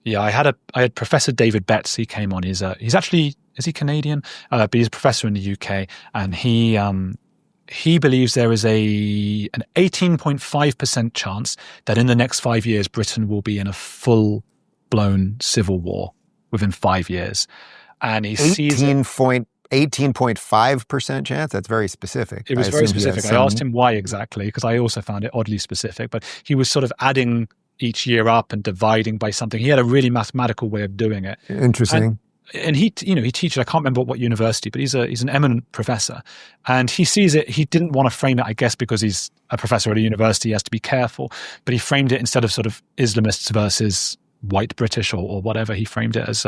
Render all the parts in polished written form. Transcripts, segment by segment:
Yeah, I had Professor David Betts. He came on. He's actually, is he Canadian? But he's a professor in the UK, and he believes there is an 18.5% chance that in the next 5 years Britain will be in a full-blown civil war within 5 years, and he sees 18.5% chance. That's very specific. It was very specific. I asked him why exactly, because I also found it oddly specific. But he was sort of adding each year up and dividing by something. He had a really mathematical way of doing it. Interesting. And he teaches, I can't remember what university, but he's an eminent professor, and he sees it. He didn't want to frame it, I guess, because he's a professor at a university, he has to be careful. But he framed it, instead of sort of Islamists versus white British or whatever, he framed it as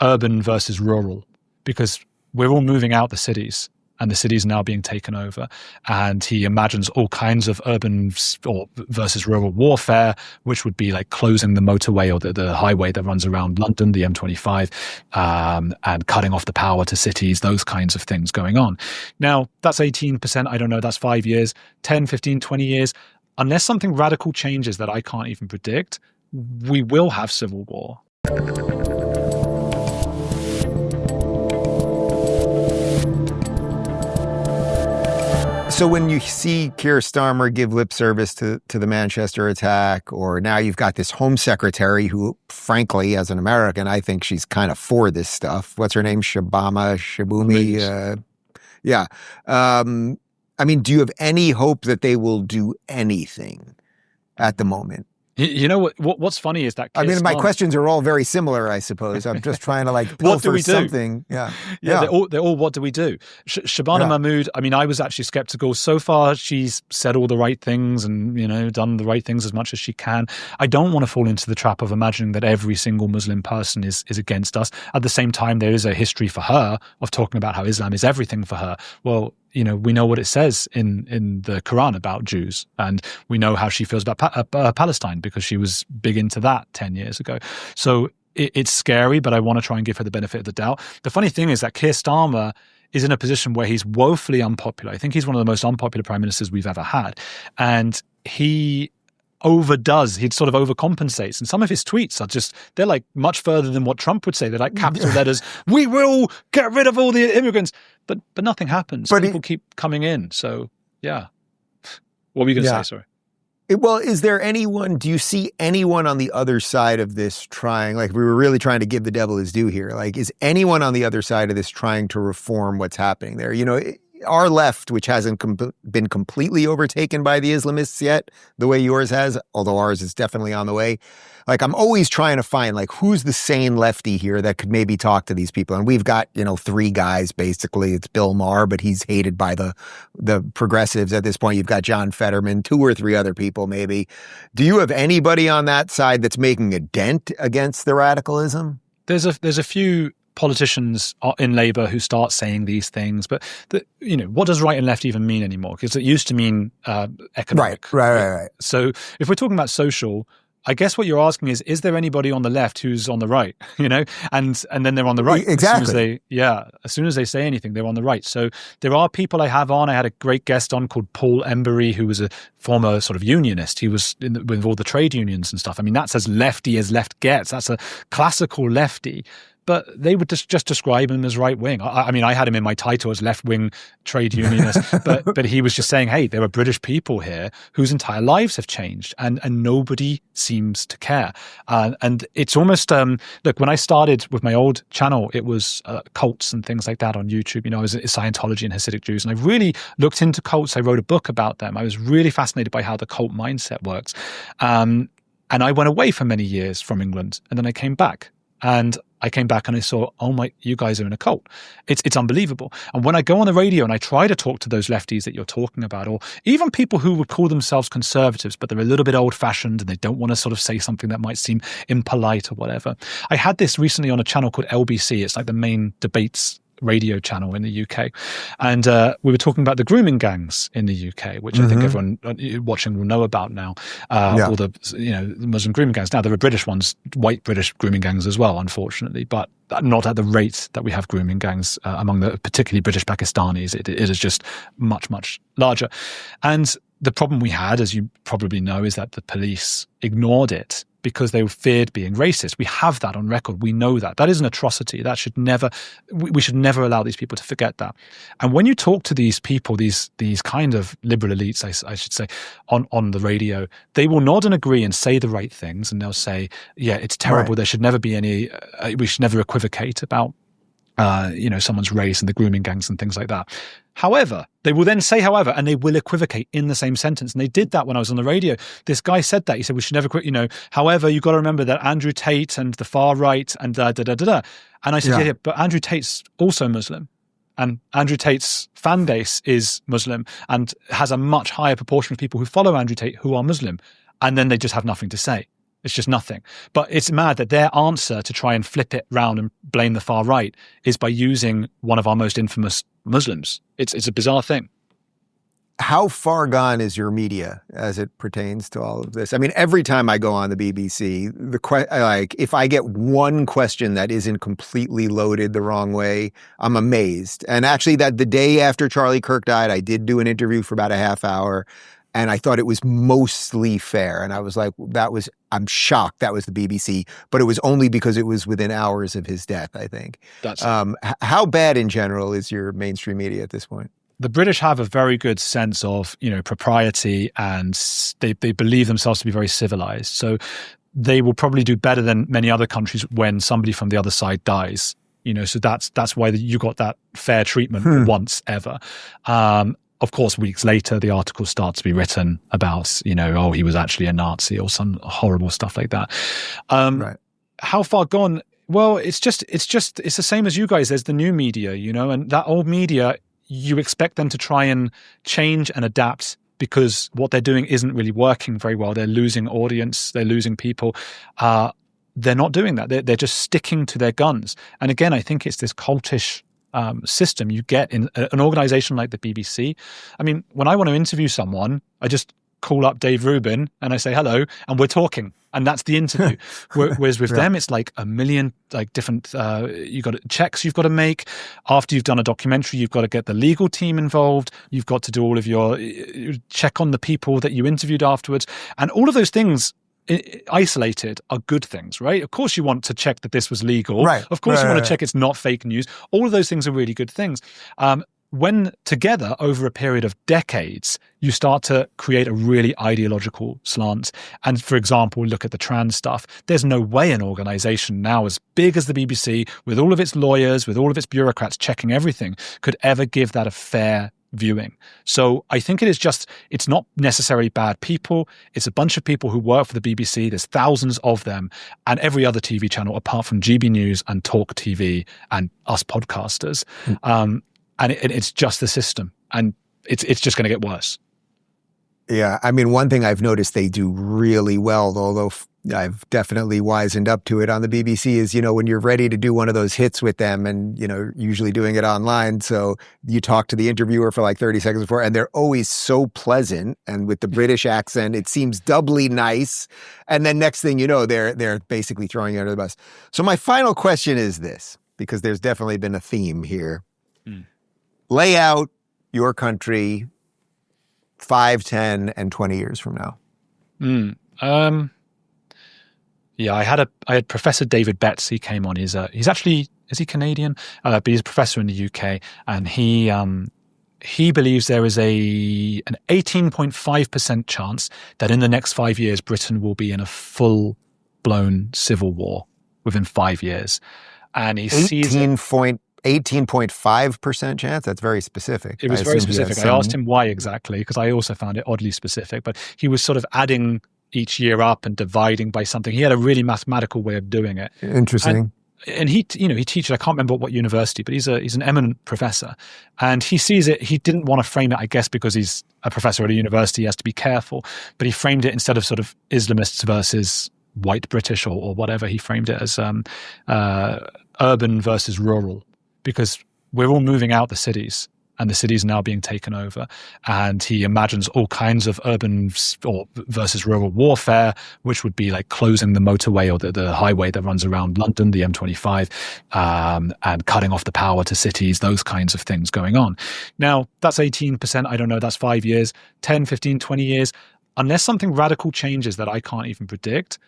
urban versus rural, because we're all moving out the cities, and the cities are now being taken over. And he imagines all kinds of urban or versus rural warfare, which would be like closing the motorway or the highway that runs around London, the M25, and cutting off the power to cities, those kinds of things going on. Now, that's 18%. I don't know, that's 5 years, 10, 15, 20 years. Unless something radical changes that I can't even predict, we will have civil war. So when you see Keir Starmer give lip service to the Manchester attack, or now you've got this Home Secretary who, frankly, as an American, I think she's kind of for this stuff. What's her name? Shabumi? Yeah. I mean, do you have any hope that they will do anything at the moment? You know what's funny is that Keir my Starmer, questions are all very similar, I suppose. I'm just trying to what do we do? Something. Yeah. They're all what do we do? Shabana Mahmood, I mean, I was actually skeptical. So far, she's said all the right things and, done the right things as much as she can. I don't want to fall into the trap of imagining that every single Muslim person is against us. At the same time, there is a history for her of talking about how Islam is everything for her. Well, we know what it says in the Quran about Jews, and we know how she feels about Palestine, because she was big into that 10 years ago. So it's scary, but I want to try and give her the benefit of the doubt. The funny thing is that Keir Starmer is in a position where he's woefully unpopular. I think he's one of the most unpopular prime ministers we've ever had. And he sort of overcompensates. And some of his tweets are they're like much further than what Trump would say. They're like capital letters, we will get rid of all the immigrants. But nothing happens. People keep coming in. So, yeah. What were you going to say? Sorry. Well, is there anyone, do you see anyone on the other side of this trying, like we were really trying to give the devil his due here, like is anyone on the other side of this trying to reform what's happening there? Our left, which hasn't been completely overtaken by the Islamists yet, the way yours has, although ours is definitely on the way. Like, I'm always trying to find, like, who's the sane lefty here that could maybe talk to these people? And we've got, three guys, basically. It's Bill Maher, but he's hated by the progressives at this point. You've got John Fetterman, 2 or 3 other people, maybe. Do you have anybody on that side that's making a dent against the radicalism? There's a few politicians in Labour who start saying these things, but what does right and left even mean anymore? Because it used to mean economic. Right. So if we're talking about social, I guess what you're asking is there anybody on the left who's on the right? And then they're on the right. Exactly. As soon as they say anything, they're on the right. So there are people I have on. I had a great guest on called Paul Embury, who was a former sort of unionist. He was with all the trade unions and stuff. I mean, that's as lefty as left gets. That's a classical lefty. But they would just describe him as right wing. I mean, I had him in my title as left wing trade unionist, but he was just saying, hey, there are British people here whose entire lives have changed, and nobody seems to care. And it's almost look, when I started with my old channel, it was cults and things like that on YouTube. I was Scientology and Hasidic Jews, and I really looked into cults. I wrote a book about them. I was really fascinated by how the cult mindset works. And I went away for many years from England, and then I came back. And I came back and I saw, oh my, you guys are in a cult. It's unbelievable. And when I go on the radio and I try to talk to those lefties that you're talking about, or even people who would call themselves conservatives, but they're a little bit old fashioned and they don't want to sort of say something that might seem impolite or whatever. I had this recently on a channel called LBC. It's like the main debates radio channel in the UK. And we were talking about the grooming gangs in the UK, which I think everyone watching will know about now. All the Muslim grooming gangs. Now there are British ones, white British grooming gangs as well, unfortunately, but not at the rate that we have grooming gangs among the particularly British Pakistanis. It is just much, much larger. And the problem we had, as you probably know, is that the police ignored it because they feared being racist. We have that on record. We know that. That is an atrocity. That should never, we should never allow these people to forget that. And when you talk to these people, these kind of liberal elites, I should say, on the radio, they will nod and agree and say the right things. And they'll say, yeah, it's terrible. Right. There should never be any, we should never equivocate about someone's race and the grooming gangs and things like that. However, they will then say, however, and they will equivocate in the same sentence. And they did that when I was on the radio. This guy said that. He said, we should never quit, however, you've got to remember that Andrew Tate and the far right and da-da-da-da-da. And I said, yeah, but Andrew Tate's also Muslim. And Andrew Tate's fan base is Muslim and has a much higher proportion of people who follow Andrew Tate who are Muslim. And then they just have nothing to say. It's just nothing. But it's mad that their answer to try and flip it round and blame the far right is by using one of our most infamous Muslims. It's a bizarre thing. How far gone is your media as it pertains to all of this? I mean, every time I go on the BBC, if I get one question that isn't completely loaded the wrong way, I'm amazed. And actually, that the day after Charlie Kirk died, I did do an interview for about a half hour. And I thought it was mostly fair. And I was like, I'm shocked that was the BBC, but it was only because it was within hours of his death, I think. How bad in general is your mainstream media at this point? The British have a very good sense of, propriety, and they believe themselves to be very civilized. So they will probably do better than many other countries when somebody from the other side dies. So that's why you got that fair treatment once ever. Of course, weeks later, the article starts to be written about, he was actually a Nazi or some horrible stuff like that. Right. How far gone? Well, it's the same as you guys. There's the new media, and that old media, you expect them to try and change and adapt because what they're doing isn't really working very well. They're losing audience. They're losing people. They're not doing that. They're just sticking to their guns. And again, I think it's this cultish system you get in an organization like the BBC. I mean, when I want to interview someone, I just call up Dave Rubin and I say hello and we're talking, and that's the interview. Whereas with them, it's like a million different you've got checks you've got to make. After you've done a documentary, you've got to get the legal team involved. You've got to do all of your check on the people that you interviewed afterwards, and all of those things isolated are good things, right? Of course you want to check that this was legal. Right. Of course you want to check it's not fake news. All of those things are really good things. When together over a period of decades, you start to create a really ideological slant. And for example, look at the trans stuff. There's no way an organization now as big as the BBC, with all of its lawyers, with all of its bureaucrats checking everything, could ever give that a fair viewing. So I think it's not necessarily bad people. It's a bunch of people who work for the BBC. There's thousands of them, and every other TV channel apart from GB News and Talk TV and us podcasters. And it's just the system, and it's just going to get worse. Yeah. I mean, one thing I've noticed they do really well, although I've definitely wisened up to it on the BBC, is, when you're ready to do one of those hits with them and, usually doing it online. So you talk to the interviewer for like 30 seconds before, and they're always so pleasant. And with the British accent, it seems doubly nice. And then next thing you know, they're basically throwing you under the bus. So my final question is this, because there's definitely been a theme here. Lay out your country 5, 10, and 20 years from now. Yeah, I had Professor David Betts. He came on. Is he Canadian? But he's a professor in the UK, and he believes there is an 18.5% chance that in the next 5 years Britain will be in a full-blown civil war within 5 years, and he sees 18.5% chance? That's very specific. It was very specific. I asked him why exactly, because I also found it oddly specific, but he was sort of adding each year up and dividing by something. He had a really mathematical way of doing it. Interesting. And he teaches, I can't remember what university, but he's an eminent professor, and he sees it. He didn't want to frame it, I guess, because he's a professor at a university, he has to be careful, but he framed it instead of sort of Islamists versus white British or whatever, he framed it as urban versus rural, because we're all moving out the cities and the cities are now being taken over. And he imagines all kinds of urban versus rural warfare, which would be like closing the motorway or the highway that runs around London, the M25, and cutting off the power to cities, those kinds of things going on. Now, that's 18%. I don't know, that's 5 years, 10, 15, 20 years. Unless something radical changes that I can't even predict,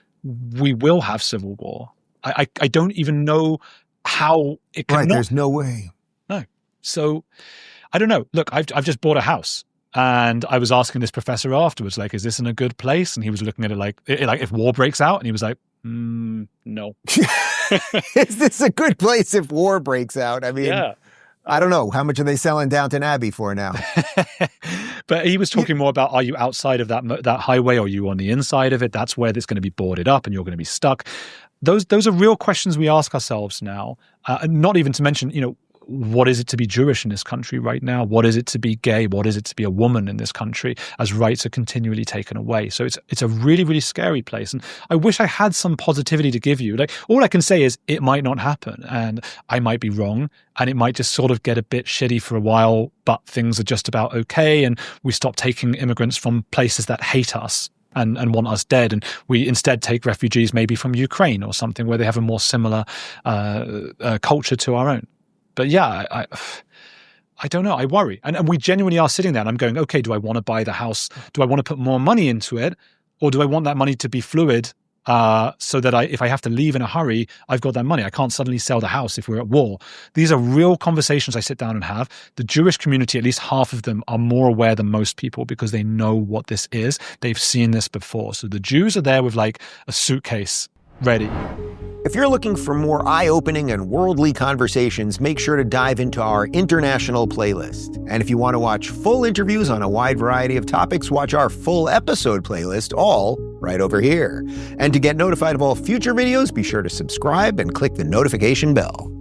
we will have civil war. I don't even know how it can. Right, there's no way. No. So I don't know. Look, I've just bought a house. And I was asking this professor afterwards, like, is this in a good place? And he was looking at it like if war breaks out, and he was like, no. Is this a good place if war breaks out? I mean, yeah. I don't know. How much are they selling Downton Abbey for now? But he was talking more about, are you outside of that highway? Or are you on the inside of it? That's where it's going to be boarded up and you're going to be stuck. Those are real questions we ask ourselves now. Not even to mention, what is it to be Jewish in this country right now? What is it to be gay? What is it to be a woman in this country as rights are continually taken away? So it's a really, really scary place. And I wish I had some positivity to give you. Like, all I can say is it might not happen and I might be wrong and it might just sort of get a bit shitty for a while, but things are just about okay. And we stop taking immigrants from places that hate us and want us dead. And we instead take refugees maybe from Ukraine or something where they have a more similar culture to our own. But yeah, I don't know. I worry. And we genuinely are sitting there and I'm going, okay, do I want to buy the house? Do I want to put more money into it? Or do I want that money to be fluid so that if I have to leave in a hurry, I've got that money. I can't suddenly sell the house if we're at war. These are real conversations I sit down and have. The Jewish community, at least half of them, are more aware than most people because they know what this is. They've seen this before. So the Jews are there with like a suitcase ready. If you're looking for more eye-opening and worldly conversations, make sure to dive into our international playlist. And if you want to watch full interviews on a wide variety of topics, watch our full episode playlist, all right over here. And to get notified of all future videos, be sure to subscribe and click the notification bell.